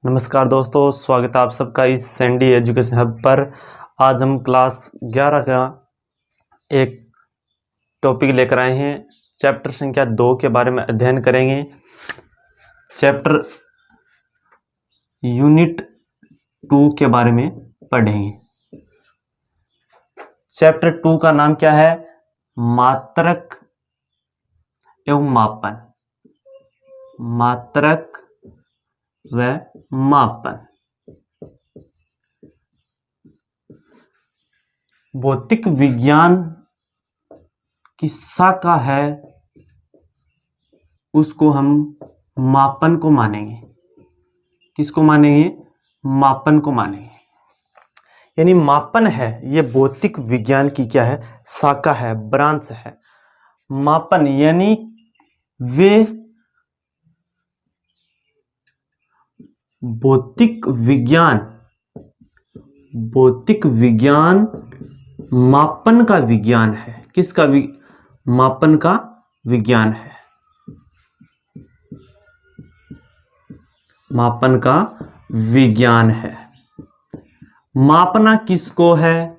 नमस्कार दोस्तों, स्वागत है आप सबका इस सैंडी एजुकेशन हब पर। आज हम क्लास 11 का एक टॉपिक लेकर आए हैं। चैप्टर संख्या 2 के बारे में अध्ययन करेंगे। चैप्टर यूनिट 2 के बारे में पढ़ेंगे। चैप्टर 2 का नाम क्या है? मात्रक एवं मापन। मात्रक व मापन। भौतिक विज्ञान की शाखा है, उसको हम मापन को मानेंगे। किसको मानेंगे? मापन को मानेंगे। यानी मापन है, ये भौतिक विज्ञान की क्या है? शाखा है, ब्रांच है। मापन यानी वे भौतिक विज्ञान मापन का विज्ञान है। किसका मापन का विज्ञान है। मापन का विज्ञान है। मापना किसको है?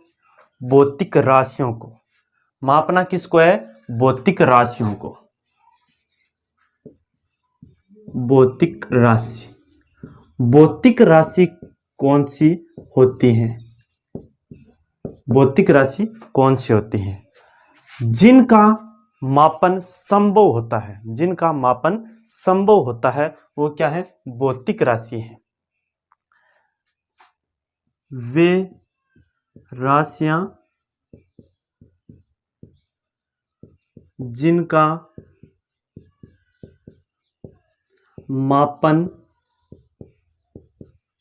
भौतिक राशियों को। मापना किसको है? भौतिक राशियों को। भौतिक राशि। भौतिक राशि कौन सी होती हैं? भौतिक राशि कौन सी होती हैं? जिनका मापन संभव होता है। जिनका मापन संभव होता है वो क्या है? भौतिक राशि है। वे राशियां जिनका मापन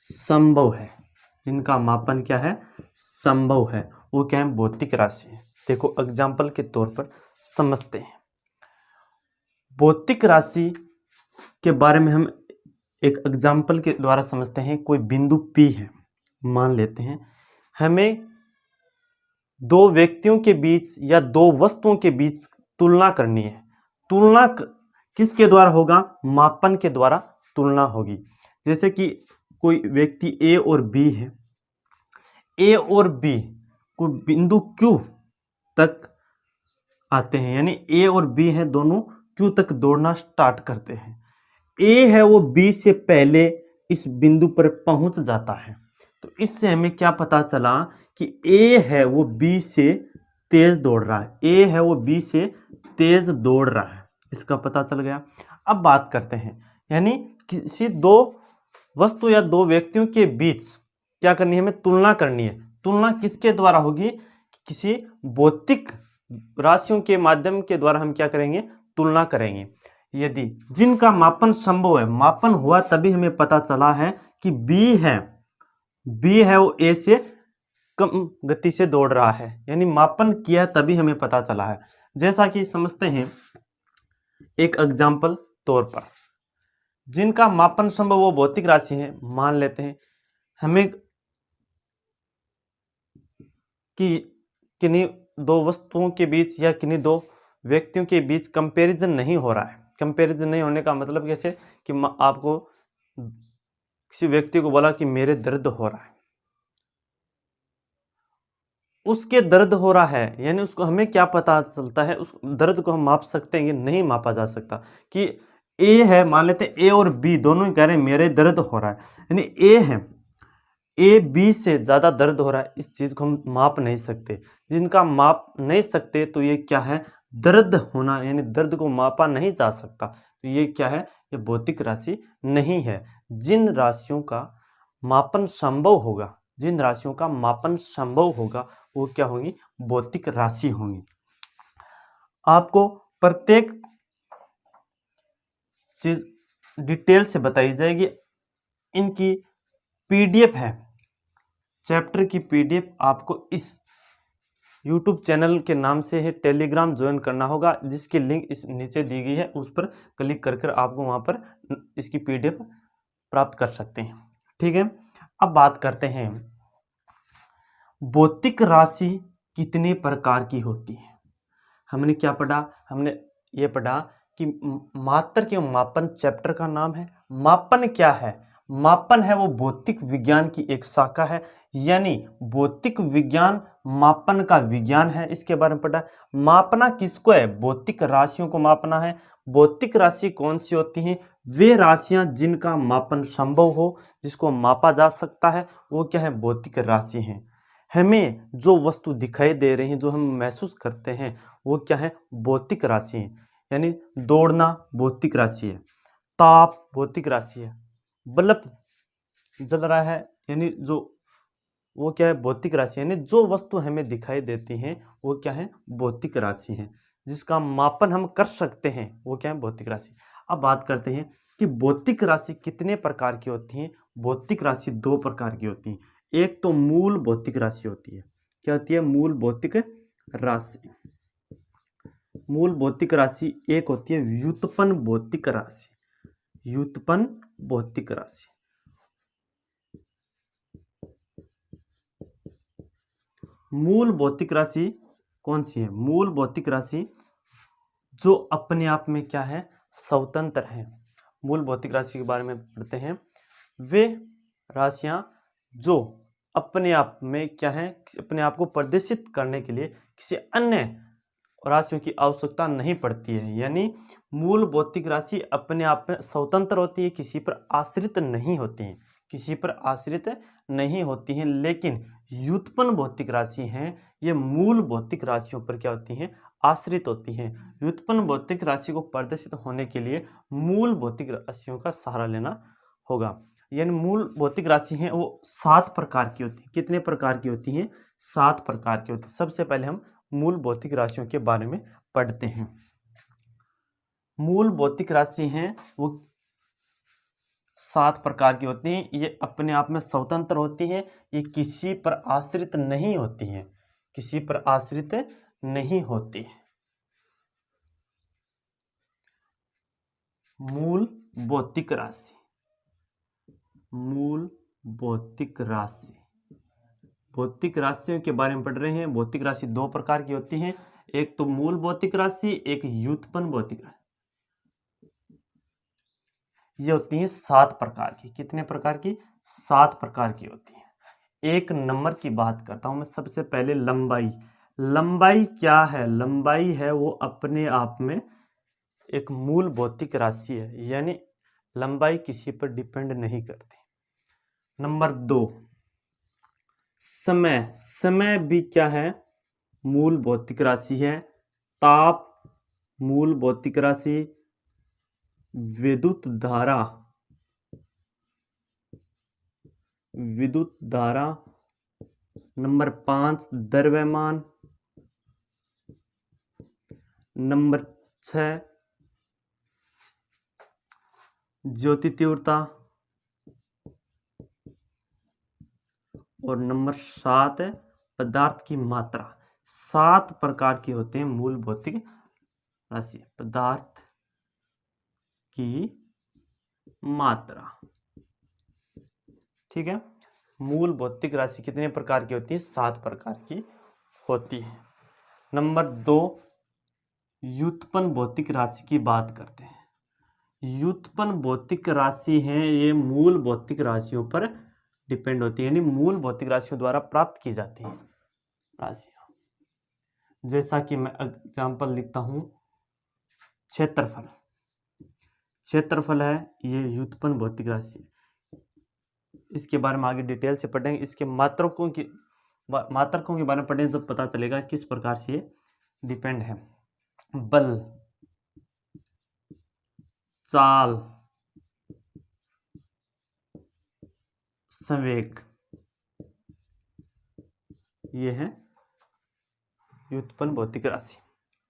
संभव है। जिनका मापन क्या है? संभव है, वो क्या है? भौतिक राशि है। देखो एग्जाम्पल के तौर पर समझते हैं। भौतिक राशि के बारे में हम एक एग्जाम्पल के द्वारा समझते हैं। कोई बिंदु P है, मान लेते हैं। हमें दो व्यक्तियों के बीच या दो वस्तुओं के बीच तुलना करनी है। तुलना किसके द्वारा होगा? मापन के द्वारा तुलना होगी। जैसे कि कोई व्यक्ति A और B है। A और B को बिंदु Q तक आते हैं, यानी A और B हैं, दोनों Q तक दौड़ना स्टार्ट करते हैं। A है वो B से पहले इस बिंदु पर पहुंच जाता है। तो इससे हमें क्या पता चला कि A है वो B से तेज दौड़ रहा है। A है वो B से तेज दौड़ रहा है, इसका पता चल गया। अब बात करते हैं, यानी किसी दो वस्तु या दो व्यक्तियों के बीच क्या करनी है? हमें तुलना करनी है। तुलना किसके द्वारा होगी? किसी भौतिक राशियों के माध्यम के द्वारा हम क्या करेंगे? तुलना करेंगे। यदि जिनका मापन संभव है, मापन हुआ तभी हमें पता चला है कि B है वो A से कम गति से दौड़ रहा है, यानी मापन किया तभी हमें पता चला है। जैसा कि समझते हैं एक एग्जाम्पल तौर पर, जिनका मापन संभव वो भौतिक राशि है। मान लेते हैं हमें कि किन्हीं दो वस्तुओं के बीच या किन्हीं दो व्यक्तियों के बीच कंपैरिजन नहीं हो रहा है। कंपैरिजन नहीं होने का मतलब कैसे? कि आपको किसी व्यक्ति को बोला कि मेरे दर्द हो रहा है, उसके दर्द हो रहा है, यानी उसको हमें क्या पता चलता है? उस दर्द को हम माप सकते हैं? ये नहीं मापा जा सकता। कि A है, मान लेते हैं A और B दोनों ही कह रहे हैं मेरे दर्द हो रहा है, यानी A है, A B से ज़्यादा दर्द हो रहा है, इस चीज़ को हम माप नहीं सकते। जिनका माप नहीं सकते तो ये क्या है? दर्द होना, यानी दर्द को मापा नहीं जा सकता। तो ये क्या है? ये भौतिक राशि नहीं है। जिन राशियों का मापन संभव होगा, जिन राशियों का मापन संभव होगा वो क्या होंगी? भौतिक राशि होंगी। आपको प्रत्येक चीज डिटेल से बताई जाएगी। इनकी PDF है, चैप्टर की PDF आपको इस YouTube चैनल के नाम से है। टेलीग्राम ज्वाइन करना होगा, जिसकी लिंक इस नीचे दी गई है, उस पर क्लिक कर आपको वहां पर इसकी PDF प्राप्त कर सकते हैं। ठीक है, अब बात करते हैं भौतिक राशि कितने प्रकार की होती है। हमने क्या पढ़ा? हमने ये पढ़ा कि मात्रक एवं मापन चैप्टर का नाम है। मापन क्या है? मापन है वो भौतिक विज्ञान की एक शाखा है, यानी भौतिक विज्ञान मापन का विज्ञान है। इसके बारे में पढ़ा। मापना किसको है? भौतिक राशियों को मापना है। भौतिक राशि कौन सी होती हैं? वे राशियां जिनका मापन संभव हो, जिसको मापा जा सकता है, वो क्या है? भौतिक राशि हैं। हमें जो वस्तु दिखाई दे रही है, जो हम महसूस करते हैं, वो क्या है? भौतिक राशि है। यानी दौड़ना भौतिक राशि है, ताप भौतिक राशि है, बल्ब जल रहा है, यानी जो वो क्या है? भौतिक राशि। यानी जो वस्तु हमें दिखाई देती हैं वो क्या है? भौतिक राशि है। जिसका मापन हम कर सकते हैं वो क्या है? भौतिक राशि। अब बात करते हैं कि भौतिक राशि कितने प्रकार की होती हैं। भौतिक राशि दो प्रकार की होती हैं। एक तो मूल भौतिक राशि होती है। क्या होती है? मूल भौतिक राशि। मूल भौतिक राशि एक होती है व्युत्पन्न भौतिक राशि। व्युत्पन्न भौतिक राशि। मूल भौतिक राशि कौन सी है? मूल भौतिक राशि जो अपने आप में क्या है? स्वतंत्र है। मूल भौतिक राशि के बारे में पढ़ते हैं। वे राशियां जो अपने आप में क्या है? अपने आप को प्रदर्शित करने के लिए किसी अन्य राशियों की आवश्यकता नहीं पड़ती है। यानी मूल भौतिक राशि अपने आप में स्वतंत्र होती है, किसी पर आश्रित नहीं होती है, किसी पर आश्रित नहीं होती हैं। लेकिन व्युत्पन्न भौतिक राशि हैं, ये मूल भौतिक राशियों पर क्या होती हैं? आश्रित होती हैं। व्युत्पन्न भौतिक राशि को प्रदर्शित होने के लिए मूल भौतिक राशियों का सहारा लेना होगा। यानी मूल भौतिक राशि हैं वो 7 प्रकार की होती हैं। कितने प्रकार की होती हैं? 7 प्रकार की होती हैं। सबसे पहले हम मूल भौतिक राशियों के बारे में पढ़ते हैं। मूल भौतिक राशि हैं वो 7 प्रकार की होती हैं। ये अपने आप में स्वतंत्र होती हैं। ये किसी पर आश्रित नहीं होती हैं, किसी पर आश्रित नहीं होती है। मूल भौतिक राशि। मूल भौतिक राशि। भौतिक राशियों के बारे में पढ़ रहे हैं। भौतिक राशि 2 प्रकार की होती हैं। एक तो मूल भौतिक राशि, एक व्युत्पन्न भौतिक राशि। ये होती हैं 7 प्रकार की। कितने प्रकार की? 7 प्रकार की होती हैं। एक नंबर की बात करता हूं मैं। सबसे पहले लंबाई। लंबाई क्या है? लंबाई है वो अपने आप में एक मूल भौतिक राशि है, यानी लंबाई किसी पर डिपेंड नहीं करती। नंबर 2 समय। समय भी क्या है? मूल भौतिक राशि है। ताप मूल भौतिक राशि। विद्युत धारा, विद्युत धारा। नंबर 5 द्रव्यमान। नंबर 6 ज्योति तीव्रता। और नंबर 7 है पदार्थ की मात्रा। 7 प्रकार के होते हैं मूल भौतिक राशि। पदार्थ की मात्रा। ठीक है। मूल भौतिक राशि कितने प्रकार की होती है? 7 प्रकार की होती है। नंबर 2 व्युत्पन्न भौतिक राशि की बात करते हैं। व्युत्पन्न भौतिक राशि है ये मूल भौतिक राशियों पर डिपेंड होती है, यानी मूल भौतिक राशियों द्वारा प्राप्त की जाती है राशियां। जैसा कि मैं एग्जांपल लिखता हूं, क्षेत्रफल। क्षेत्रफल है ये व्युत्पन्न भौतिक राशि है। इसके बारे में आगे डिटेल से पढ़ेंगे। इसके मात्रकों के बारे में पढ़ेंगे तो पता चलेगा किस प्रकार से ये डिपेंड है। बल, चाल, संवेग, ये है व्युत्पन्न भौतिक राशि।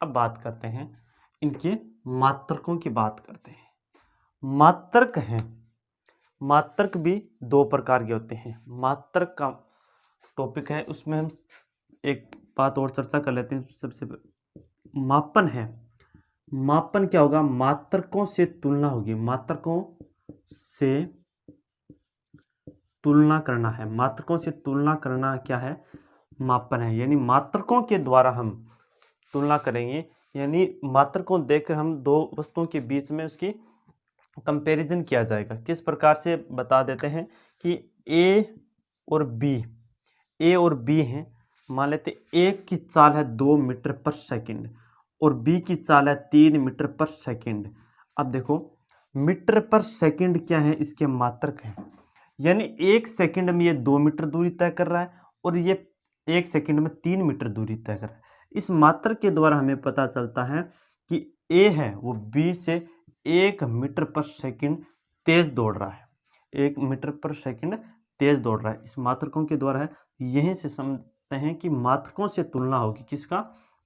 अब बात करते हैं इनके मात्रकों की बात करते हैं। मात्रक हैं, मात्रक भी 2 प्रकार के होते हैं। मात्रक का टॉपिक है, उसमें हम एक बात और चर्चा कर लेते हैं। सबसे मापन है। मापन क्या होगा? मात्रकों से तुलना होगी। मात्रकों से तुलना करना है। मात्रकों से तुलना करना क्या है? मापन है। यानी मात्रकों के द्वारा हम तुलना करेंगे, यानी मात्रकों देखकर हम 2 वस्तुओं के बीच में उसकी कंपैरिजन किया जाएगा। किस प्रकार से बता देते हैं कि ए और बी हैं। मान लेते ए की चाल है 2 मीटर पर सेकंड और बी की चाल है 3 मीटर पर सेकंड। अब देखो मीटर पर सेकंड क्या है, इसके मात्रक हैं, यानी 1 सेकंड में ये 2 मीटर दूरी तय कर रहा है और ये 1 सेकंड में 3 मीटर दूरी तय कर रहा है। इस मात्रक के द्वारा हमें पता चलता है कि ए है वो बी से 1 मीटर पर सेकंड तेज दौड़ रहा है, 1 मीटर पर सेकंड तेज दौड़ रहा है। इस मात्रकों के द्वारा है, यहीं से समझते हैं कि मात्रकों से तुलना होगी किसका,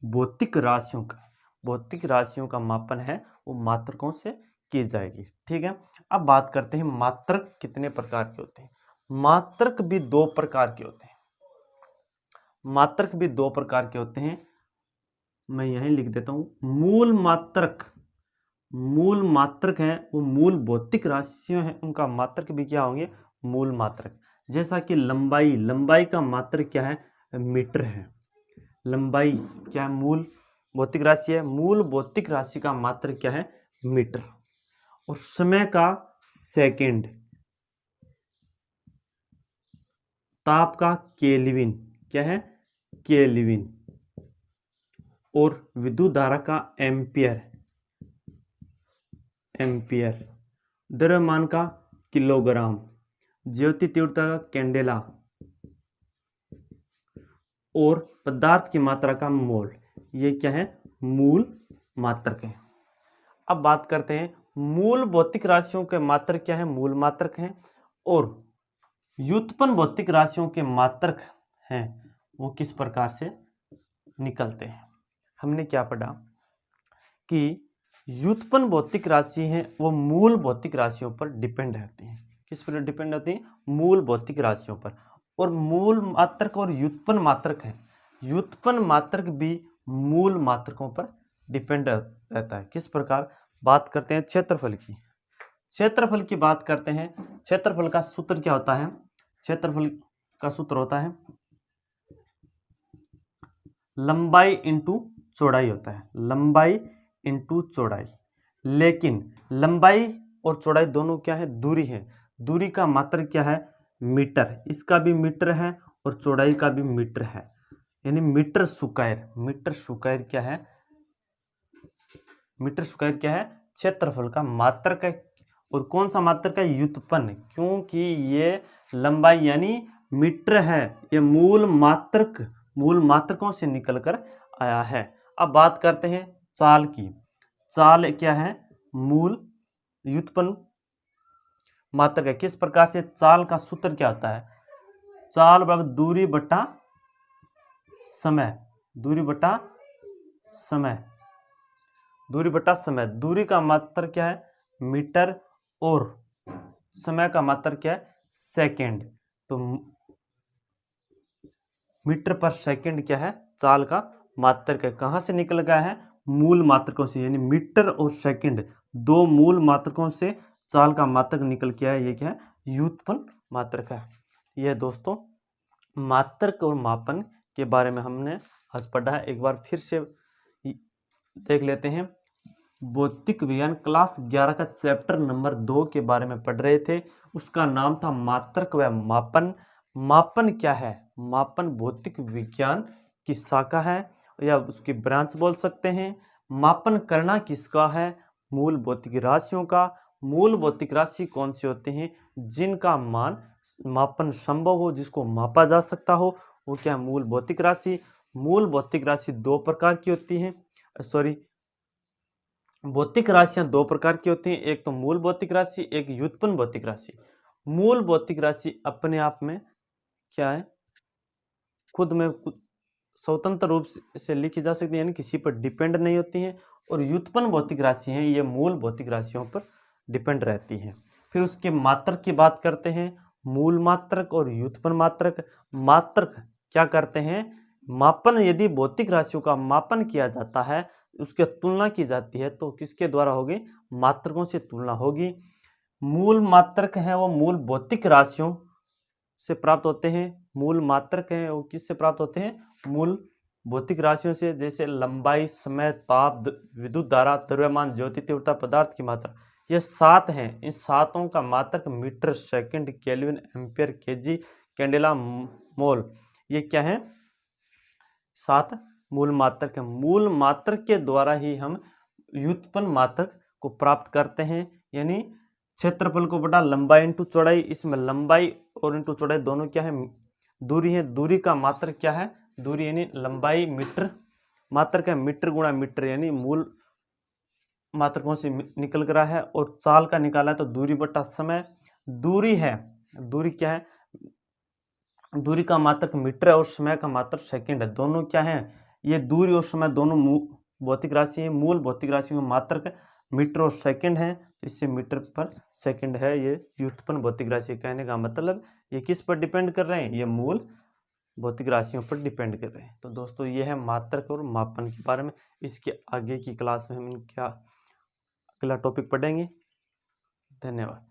भौतिक राशियों का। भौतिक राशियों का मापन है वो मात्रकों से की जाएगी। ठीक है, अब बात करते हैं मात्रक कितने प्रकार के होते हैं। मात्रक भी 2 प्रकार के होते हैं। मात्रक भी 2 प्रकार के होते हैं, मैं यहीं लिख देता हूं। मूल मात्रक हैं वो मूल भौतिक राशियां हैं, उनका मात्रक भी क्या होंगे, मूल मात्रक। जैसा कि लंबाई का मात्रक क्या है, मीटर है। लंबाई क्या है, मूल भौतिक राशि है, मूल भौतिक राशि का मात्रक क्या है, मीटर। और समय का सेकंड, ताप का केल्विन, क्या है, केल्विन। और विद्युत धारा का एम्पियर, द्रव्यमान का किलोग्राम, ज्योति तीव्रता का कैंडेला और पदार्थ की मात्रा का मोल। ये क्या है, मूल मात्रक है। अब बात करते हैं मूल भौतिक राशियों के मात्रक क्या है, मूल मात्रक हैं। और व्युत्पन्न भौतिक राशियों के मात्रक हैं वो किस प्रकार से निकलते हैं। हमने क्या पढ़ा कि व्युत्पन्न भौतिक राशि हैं वो मूल भौतिक राशियों पर डिपेंड रहती हैं। किस पर डिपेंड होती हैं, मूल भौतिक राशियों पर। और मूल मात्रक और व्युत्पन्न मात्रक है, व्युत्पन्न मात्रक भी मूल मात्रकों पर डिपेंड रहता है। किस प्रकार, बात करते हैं क्षेत्रफल की। क्षेत्रफल की बात करते हैं। क्षेत्रफल का सूत्र क्या होता है, क्षेत्रफल का सूत्र होता है लंबाई इंटू चौड़ाई होता है, लंबाई इंटू चौड़ाई। लेकिन लंबाई और चौड़ाई दोनों क्या है, दूरी है। दूरी का मात्रक क्या है, मीटर। इसका भी मीटर है और चौड़ाई का भी मीटर है, यानी मीटर स्क्वायर। मीटर स्क्वायर क्या है, मीटर स्क्वायर क्या है, क्षेत्रफल का मात्रक है। और कौन सा मात्रक है, व्युत्पन्न, क्योंकि ये लंबाई यानी मीटर है, ये मूल मात्रकों से निकलकर आया है। अब बात करते हैं चाल की। चाल क्या है, मूल व्युत्पन्न मात्रक है। किस प्रकार से, चाल का सूत्र क्या होता है, चाल बराबर दूरी बटा समय, दूरी बटा समय, दूरी बटा समय। दूरी का मात्रक क्या है, मीटर, और समय का मात्रक क्या है, सेकंड। तो मीटर पर सेकंड क्या है, चाल का मात्रक है। कहां से निकल गया है, मूल मात्रकों से, यानी मीटर और सेकंड दो मूल मात्रकों से चाल का मात्रक निकल के आया। ये क्या है, व्युत्पन्न मात्रक है। यह दोस्तों मात्रक और मापन के बारे में हमने आज पढ़ा है। एक बार फिर से देख लेते हैं। भौतिक विज्ञान क्लास 11 का चैप्टर नंबर 2 के बारे में पढ़ रहे थे। उसका नाम था मात्रक व मापन। मापन क्या है, मापन भौतिक विज्ञान की शाखा है या उसकी ब्रांच बोल सकते हैं। मापन करना किसका है, मूल भौतिक राशियों का। मूल भौतिक राशि कौन से होते हैं, जिनका मान मापन संभव हो, जिसको मापा जा सकता हो, वो क्या है, मूल भौतिक राशि। मूल भौतिक राशि 2 प्रकार की होती है, भौतिक राशियां 2 प्रकार की होती हैं। एक तो मूल भौतिक राशि, एक व्युत्पन्न भौतिक राशि। मूल भौतिक राशि अपने आप में क्या है, खुद में स्वतंत्र रूप से लिखी जा सकती है, यानी किसी पर डिपेंड नहीं होती हैं। और व्युत्पन्न भौतिक राशि हैं, ये मूल भौतिक राशियों पर डिपेंड रहती हैं। फिर उसके मात्रक की बात करते हैं, मूल मात्रक और व्युत्पन्न मात्रक। मात्रक क्या करते हैं, मापन, यदि भौतिक राशियों का मापन किया जाता है, उसकी तुलना की जाती है, तो किसके द्वारा होगी, मात्रकों से तुलना होगी। मूल मात्रक है वो मूल भौतिक राशियों से प्राप्त होते हैं। मूल मात्रक हैं वो किससे प्राप्त होते हैं, मूल भौतिक राशियों से। जैसे लंबाई, समय, ताप, विद्युत धारा, द्रव्यमान, ज्योति तीव्रता, पदार्थ की मात्रा, ये 7 हैं, इन सातों का मात्रक metre, second, kelvin, ampere, KG, candela, mole, ये क्या है? 7 मूल मात्रक है। मूल मात्रक के द्वारा ही हम व्युत्पन्न मात्रक को प्राप्त करते हैं, यानी क्षेत्रफल को बटा लंबाई इंटू चौड़ाई। इसमें लंबाई और इंटू चौड़ाई दोनों क्या है? दूरी है। दूरी का मात्रक क्या है? दूरी यानी लंबाई मीटर, मात्रक है मीटर गुणा मीटर, यानी मूल मात्रकों से निकल कर है, और चाल का निकाला है तो दूरी बटा समय। दूरी है, दूरी क्या है? दूरी का मात्रक मीटर है और समय का मात्रक सेकंड है। दोनों क्या है? ये दूरी और समय दोनों भौतिक राशि है। मूल भौतिक राशि में मात्रक मीटर और सेकंड है, इससे मीटर पर सेकंड है। ये व्युत्पन्न भौतिक राशि, कहने का मतलब ये किस पर डिपेंड कर रहे हैं? ये मूल भौतिक राशियों पर डिपेंड कर रहे हैं। तो दोस्तों ये है मात्रक और मापन के बारे में। इसके आगे की क्लास में हम क्या अगला टॉपिक पढ़ेंगे। धन्यवाद।